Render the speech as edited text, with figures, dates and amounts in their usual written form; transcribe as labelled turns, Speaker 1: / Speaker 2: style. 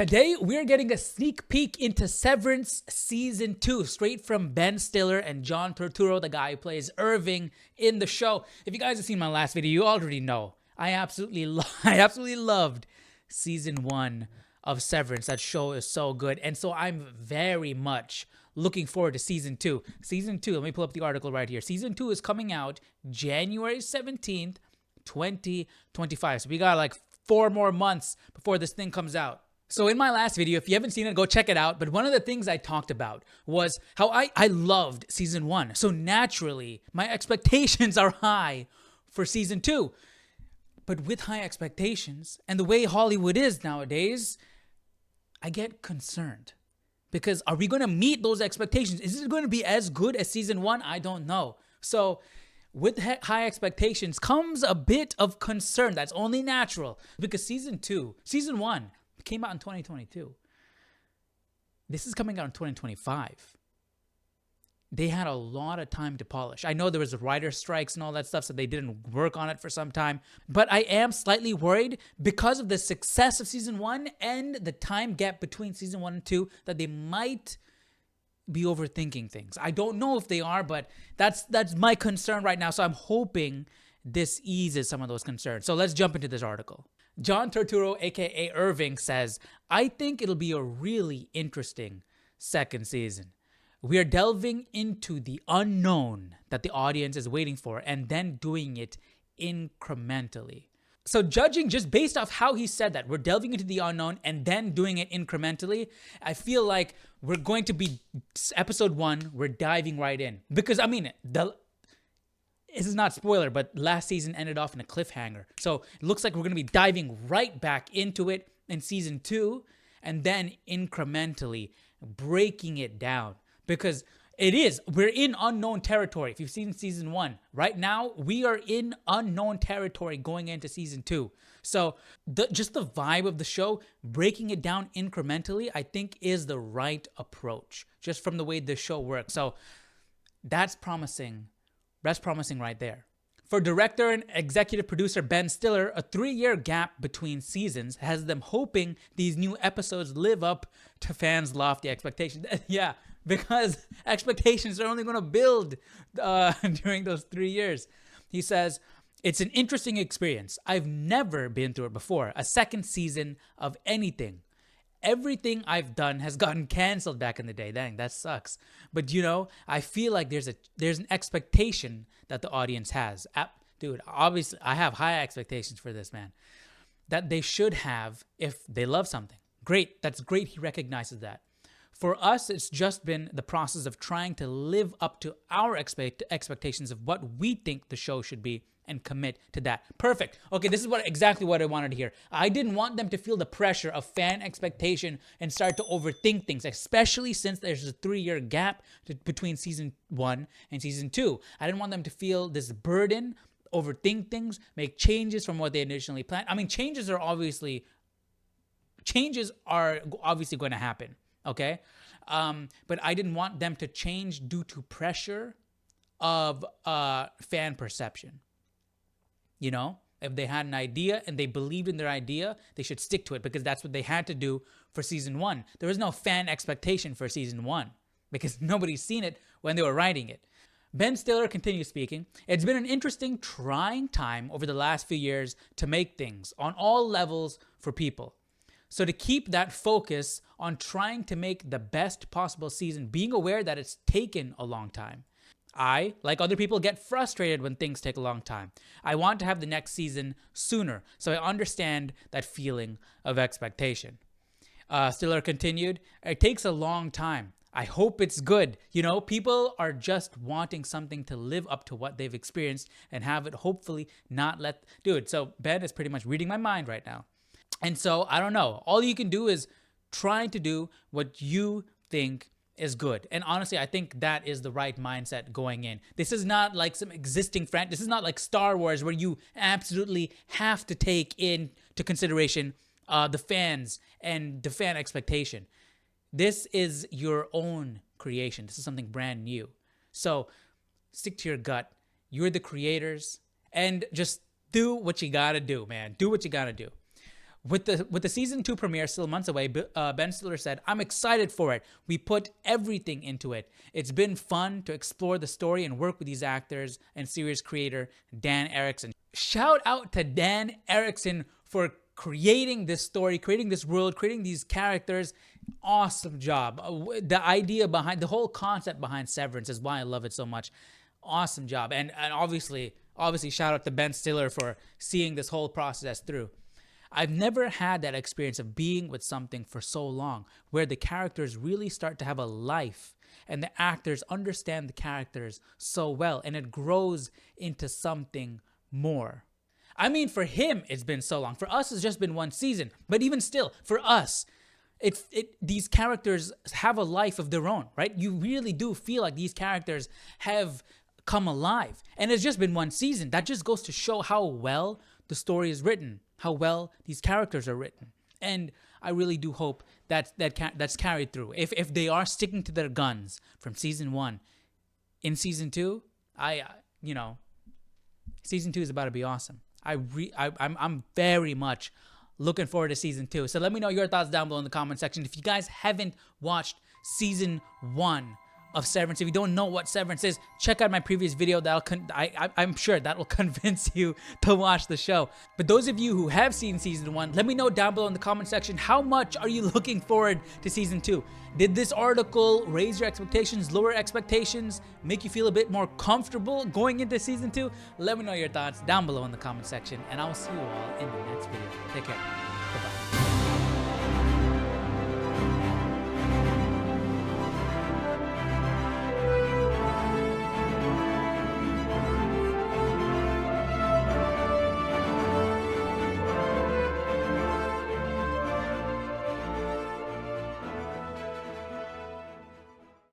Speaker 1: Today, we're getting a sneak peek into Severance Season 2, straight from Ben Stiller and John Turturro, the guy who plays Irving in the show. If you guys have seen my last video, you already know I absolutely loved Season 1 of Severance. That show is so good. And so I'm very much looking forward to Season 2. Season 2, let me pull up the article right here. Season 2 is coming out January 17th, 2025. So we got like 4 more months before this thing comes out. So in my last video, if you haven't seen it, go check it out. But one of the things I talked about was how I loved Season 1. So naturally, my expectations are high for Season 2. But with high expectations and the way Hollywood is nowadays, I get concerned. Because are we going to meet those expectations? Is it going to be as good as Season 1? I don't know. So with high expectations comes a bit of concern. That's only natural. Because Season 1 came out in 2022. This is coming out in 2025. They had a lot of time to polish. I know there was writer strikes and all that stuff, so they didn't work on it for some time. But I am slightly worried because of the success of Season 1 and the time gap between Season 1 and 2 that they might be overthinking things. I don't know if they are, but that's my concern right now. So I'm hoping this eases some of those concerns. So let's jump into this article. John Turturro, aka Irving, says, "I think it'll be a really interesting second season. We are delving into the unknown that the audience is waiting for and then doing it incrementally." So judging just based off how he said that, we're delving into the unknown and then doing it incrementally, I feel like we're going to be episode 1, we're diving right in. Because, I mean, this is not spoiler, but last season ended off in a cliffhanger. So it looks like we're going to be diving right back into it in Season 2 and then incrementally breaking it down. Because we're in unknown territory. If you've seen Season 1, right now we are in unknown territory going into Season 2. So just the vibe of the show, breaking it down incrementally, I think is the right approach, just from the way the show works. So that's promising. That's promising right there. For director and executive producer Ben Stiller, a 3-year gap between seasons has them hoping these new episodes live up to fans' lofty expectations. Yeah, because expectations are only going to build during those 3 years. He says, "It's an interesting experience. I've never been through it before. A second season of anything. Everything I've done has gotten canceled back in the day. Dang, that sucks. But I feel like there's an expectation that the audience has. Dude, obviously, I have high expectations for this, man. That they should have if they love something. Great. That's great. He recognizes that. For us, it's just been the process of trying to live up to our expectations of what we think the show should be and commit to that." Perfect. Okay, this is exactly what I wanted to hear. I didn't want them to feel the pressure of fan expectation and start to overthink things, especially since there's a 3-year gap between Season 1 and Season 2. I didn't want them to feel this burden, overthink things, make changes from what they initially planned. I mean, changes are obviously going to happen, okay? But I didn't want them to change due to pressure of fan perception. If they had an idea and they believed in their idea, they should stick to it because that's what they had to do for Season 1. There was no fan expectation for Season 1 because nobody's seen it when they were writing it. Ben Stiller continues speaking. "It's been an interesting, trying time over the last few years to make things on all levels for people. So to keep that focus on trying to make the best possible season, being aware that it's taken a long time. I, like other people, get frustrated when things take a long time. I want to have the next season sooner, so I understand that feeling of expectation." Stiller continued, "It takes a long time. I hope it's good. People are just wanting something to live up to what they've experienced and have it hopefully not let..." Dude, so Ben is pretty much reading my mind right now. And so, I don't know. All you can do is try to do what you think is good. And honestly, I think that is the right mindset going in. This is not like some existing franchise. This is not like Star Wars where you absolutely have to take into consideration the fans and the fan expectation. This is your own creation. This is something brand new. So stick to your gut. You're the creators and just do what you gotta do, man. Do what you gotta do. With the season 2 premiere still months away, Ben Stiller said, "I'm excited for it. We put everything into it. It's been fun to explore the story and work with these actors and series creator Dan Erickson." Shout out to Dan Erickson for creating this story, creating this world, creating these characters. Awesome job. The idea behind the whole concept behind Severance is why I love it so much. Awesome job. And obviously shout out to Ben Stiller for seeing this whole process through. I've never had that experience of being with something for so long where the characters really start to have a life and the actors understand the characters so well and it grows into something more. I mean, for him, it's been so long. For us, it's just been one season. But even still, for us, these characters have a life of their own, right? You really do feel like these characters have come alive. And it's just been one season. That just goes to show how well the story is written, how well these characters are written. And I really do hope that's carried through. If they are sticking to their guns from season 1, in season 2, season 2 is about to be awesome. I'm very much looking forward to season 2. So let me know your thoughts down below in the comment section. If you guys haven't watched season 1 of Severance, if you don't know what Severance is, check out my previous video. I'm sure that will convince you to watch the show. But those of you who have seen season 1, let me know down below in the comment section, how much are you looking forward to season 2? Did this article raise your expectations, lower expectations, make you feel a bit more comfortable going into season 2? Let me know your thoughts down below in the comment section, and I will see you all in the next video. Take care.